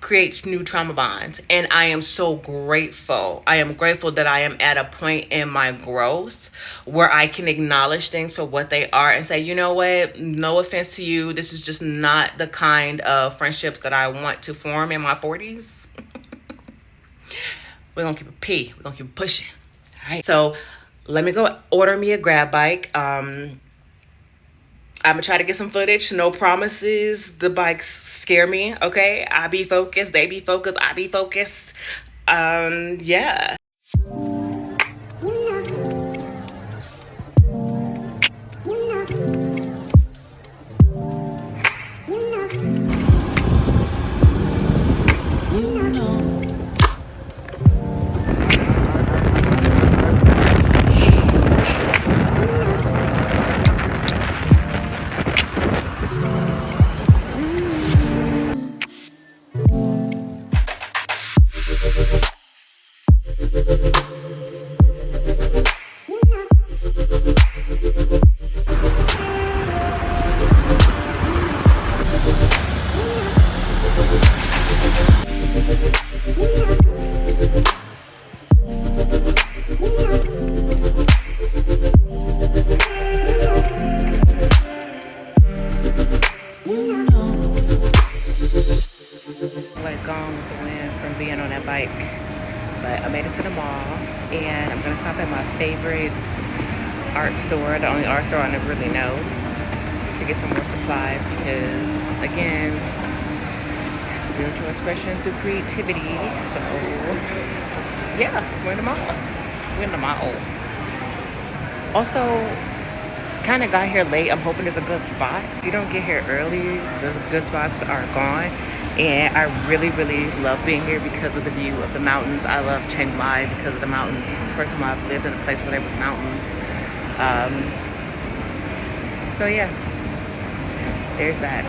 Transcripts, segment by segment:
create new trauma bonds. And I am so grateful. I am grateful that I am at a point in my growth where I can acknowledge things for what they are and say, you know what, no offense to you, this is just not the kind of friendships that I want to form in my 40s. We're gonna keep it P. We're gonna keep it pushing. All right. So let me go order me a grab bike. I'm gonna try to get some footage. No promises. The bikes scare me. Okay, I be focused. They be focused. I be focused. Yeah. Like gone with the wind from being on that bike. But I made it to the mall, and I'm gonna stop at my favorite art store, the only art store I never really know, to get some more supplies because, again, spiritual expression through creativity. So, yeah, we're in the mall. We're in the mall. Also, kind of got here late. I'm hoping there's a good spot. If you don't get here early, the good spots are gone. And I really, really love being here because of the view of the mountains. I love Chiang Mai because of the mountains. This is the first time I've lived in a place where there was mountains. So yeah, there's that.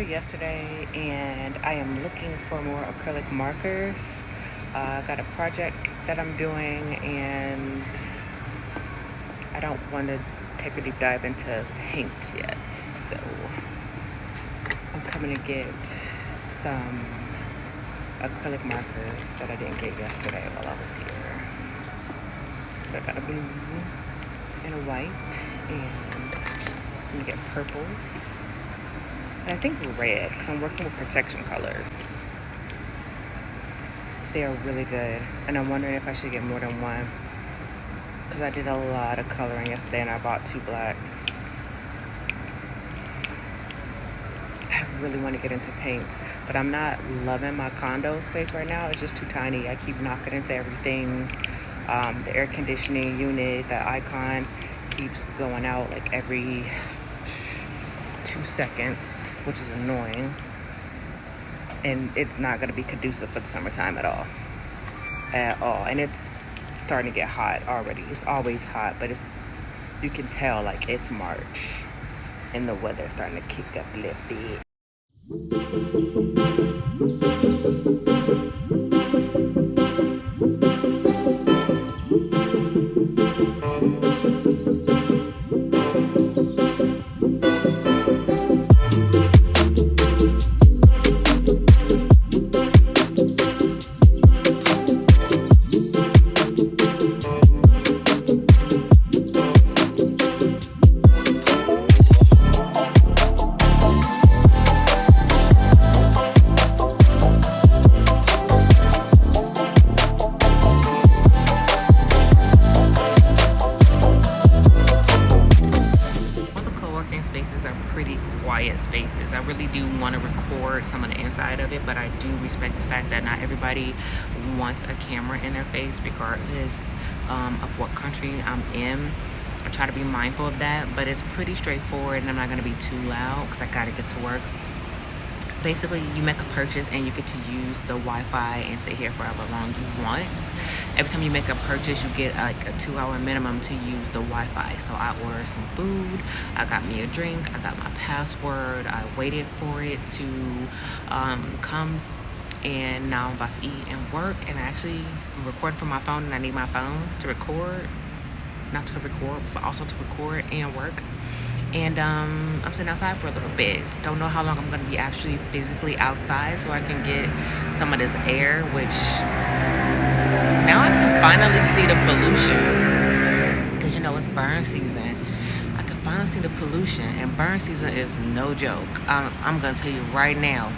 Yesterday, and I am looking for more acrylic markers. I got a project that I'm doing, and I don't want to take a deep dive into paint yet, so I'm coming to get some acrylic markers that I didn't get yesterday while I was here. So I got a blue and a white, and I'm gonna get purple. And I think red, because I'm working with protection colors. They are really good. And I'm wondering if I should get more than one. Because I did a lot of coloring yesterday and I bought 2 blacks. I really want to get into paints. But I'm not loving my condo space right now. It's just too tiny. I keep knocking into everything. The air conditioning unit, the icon keeps going out like every 2 seconds, which is annoying, and it's not going to be conducive for the summertime at all, and it's starting to get hot already. It's always hot, but you can tell like it's March and the weather's starting to kick up a little bit. want to record some of the inside of it, but I do respect the fact that not everybody wants a camera in their face, regardless of what country I'm in. I try to be mindful of that, but it's pretty straightforward, and I'm not going to be too loud because I got to get to work. Basically, you make a purchase and you get to use the Wi-Fi and sit here for however long you want. Every time you make a purchase, you get like a 2-hour minimum to use the Wi-Fi. So I ordered some food, I got me a drink, I got my password, I waited for it to come, and now I'm about to eat and work. And I actually recorded from my phone, and I need my phone to record, not to record, but also to record and work. And I'm sitting outside for a little bit. Don't know how long I'm going to be actually physically outside so I can get some of this air, which now I can finally see the pollution. Because, you know, it's burn season. I can finally see the pollution. And burn season is no joke. I'm going to tell you right now,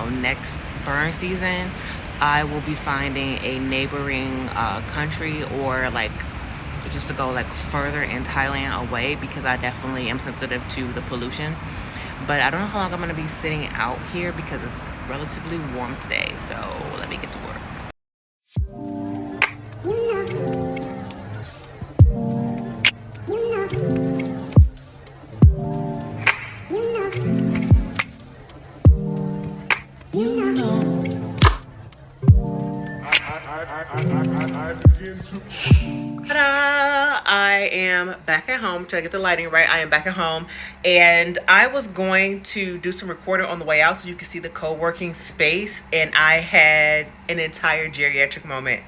next burn season, I will be finding a neighboring country, or like just to go like further in Thailand away, because I definitely am sensitive to the pollution. But I don't know how long I'm going to be sitting out here because it's relatively warm today. So let me get to work. Ta-da! I am back at home. Trying to get the lighting right. I am back at home, and I was going to do some recording on the way out so you can see the co-working space, and I had an entire geriatric moment.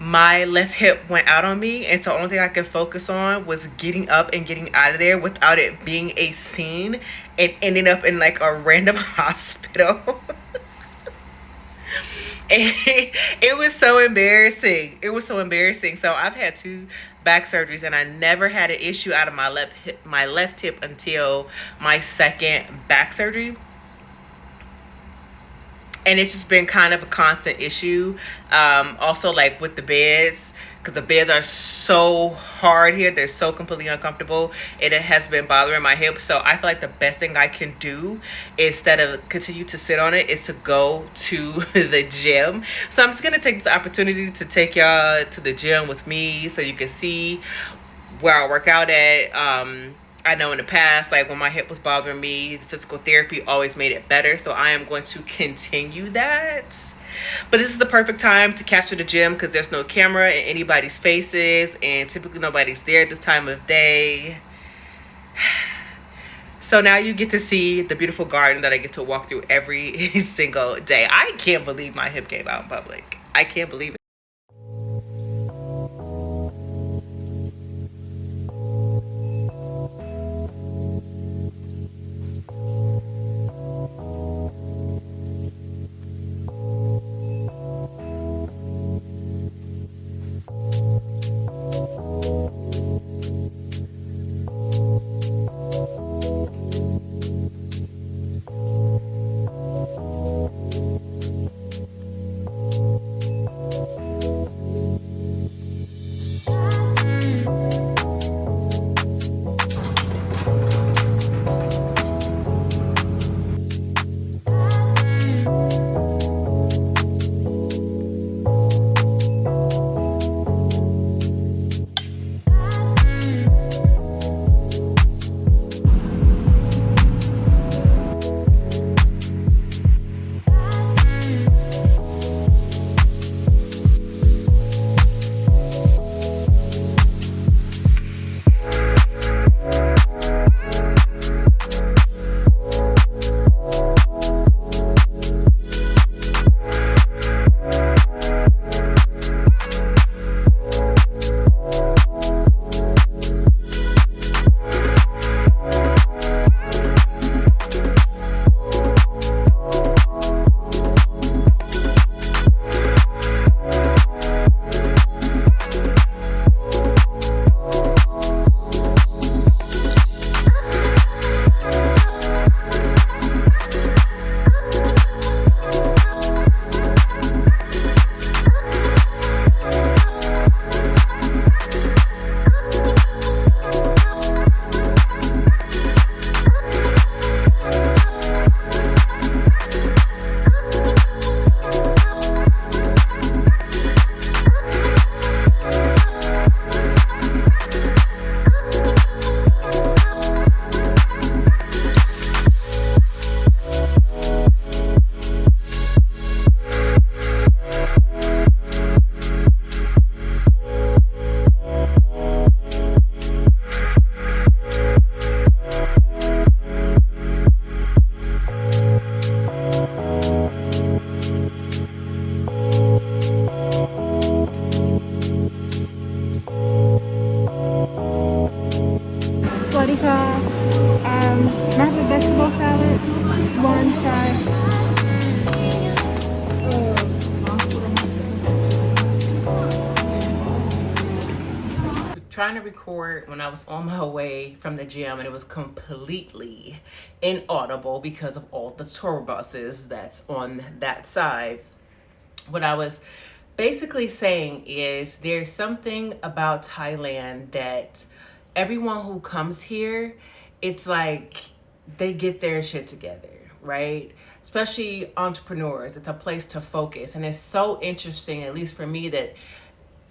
My left hip went out on me, and so the only thing I could focus on was getting up and getting out of there without it being a scene and ending up in like a random hospital. It was so embarrassing. It was so embarrassing. So I've had 2 back surgeries, and I never had an issue out of my left hip until my second back surgery. And it's just been kind of a constant issue. Also, like with the beds, because the beds are so hard here. They're so completely uncomfortable. It has been bothering my hip. So I feel like the best thing I can do, instead of continue to sit on it, is to go to the gym. So I'm just going to take this opportunity to take y'all to the gym with me so you can see where I work out at. I know in the past, like when my hip was bothering me, physical therapy always made it better. So I am going to continue that. But this is the perfect time to capture the gym because there's no camera in anybody's faces, and typically nobody's there at this time of day. So now you get to see the beautiful garden that I get to walk through every single day. I can't believe my hip came out in public. I can't believe it. trying to record when I was on my way from the gym, and it was completely inaudible because of all the tour buses that's on that side. What I was basically saying is there's something about Thailand that everyone who comes here, it's like they get their shit together, right? Especially entrepreneurs. It's a place to focus. And it's so interesting, at least for me, that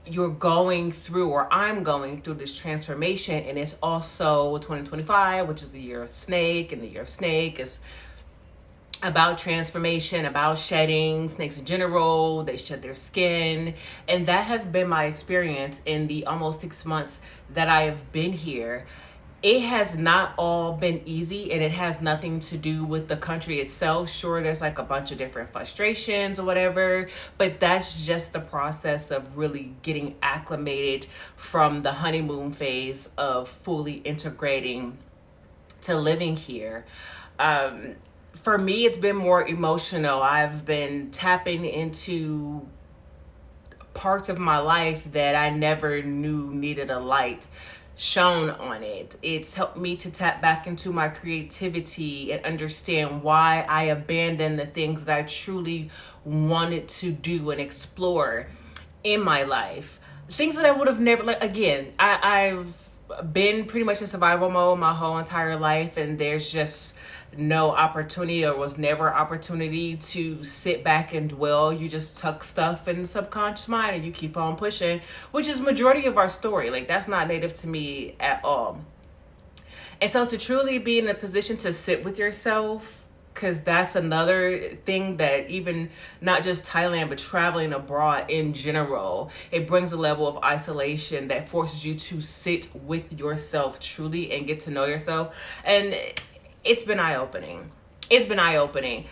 you're going through, or I'm going through, this transformation. And it's also 2025, which is the year of snake, and the year of snake is about transformation, about shedding. Snakes in general, they shed their skin. And that has been my experience in the almost 6 months that I have been here. It has not all been easy, and it has nothing to do with the country itself. Sure, there's like a bunch of different frustrations or whatever, but that's just the process of really getting acclimated from the honeymoon phase of fully integrating to living here. For me, it's been more emotional. I've been tapping into parts of my life that I never knew needed a light shone on it. It's helped me to tap back into my creativity and understand why I abandoned the things that I truly wanted to do and explore in my life. Things that I would have never, like, again, I've been pretty much in survival mode my whole entire life, and there's just no opportunity, or was never opportunity, to sit back and dwell. You just tuck stuff in the subconscious mind and you keep on pushing, which is majority of our story. Like, that's not native to me at all. And so to truly be in a position to sit with yourself, because that's another thing that, even not just Thailand, but traveling abroad in general, it brings a level of isolation that forces you to sit with yourself truly and get to know yourself. And it's been eye-opening. It's been eye-opening.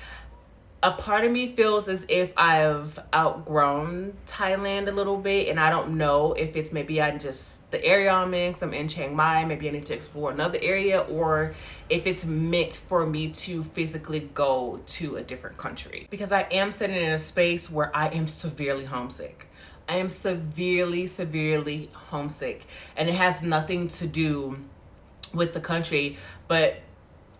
A part of me feels as if I've outgrown Thailand a little bit, and I don't know if it's maybe I just, the area I'm in, because I'm in Chiang Mai, maybe I need to explore another area, or if it's meant for me to physically go to a different country. Because I am sitting in a space where I am severely homesick. I am severely, severely homesick. And it has nothing to do with the country, but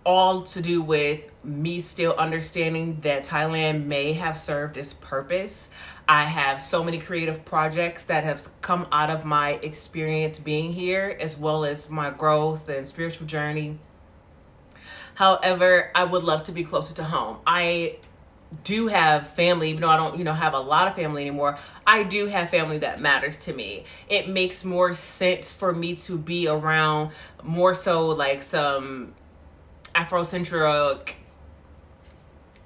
all to do with me still understanding that Thailand may have served its purpose. I have so many creative projects that have come out of my experience being here, as well as my growth and spiritual journey. However, I would love to be closer to home. I do have family, even though I don't, have a lot of family anymore. I do have family that matters to me. It makes more sense for me to be around more so like some Afrocentric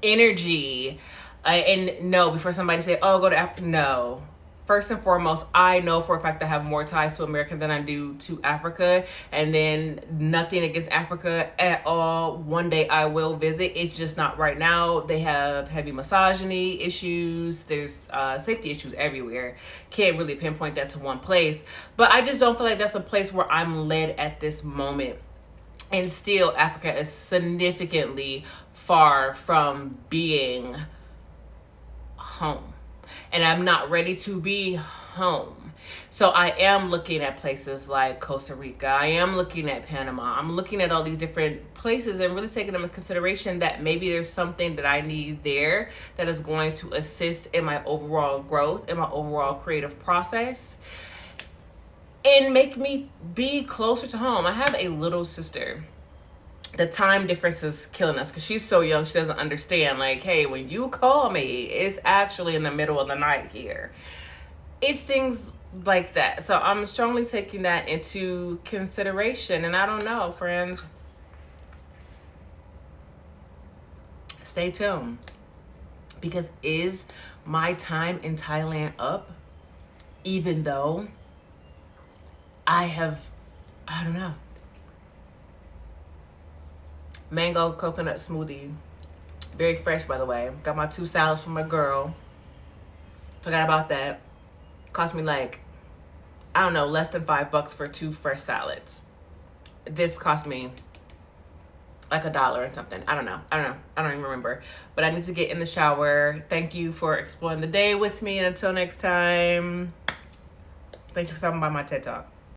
energy. And no, before somebody say, oh, go to Africa, no. First and foremost, I know for a fact I have more ties to America than I do to Africa. And then nothing against Africa at all. One day I will visit. It's just not right now. They have heavy misogyny issues. There's safety issues everywhere. Can't really pinpoint that to one place. But I just don't feel like that's a place where I'm led at this moment. And still, Africa is significantly far from being home. And I'm not ready to be home. So I am looking at places like Costa Rica. I am looking at Panama. I'm looking at all these different places and really taking them into consideration that maybe there's something that I need there that is going to assist in my overall growth, in my overall creative process, and make me be closer to home. I have a little sister. The time difference is killing us because she's so young. She doesn't understand, like, hey, when you call me, it's actually in the middle of the night here. It's things like that. So I'm strongly taking that into consideration. And I don't know, friends. Stay tuned. Because is my time in Thailand up? Even though I don't know. Mango coconut smoothie. Very fresh, by the way. Got my 2 salads from my girl. Forgot about that. Cost me like, I don't know, less than $5 for 2 fresh salads. This cost me like $1 and something. I don't know. I don't even remember. But I need to get in the shower. Thank you for exploring the day with me. And until next time, thank you for stopping by my TED Talk.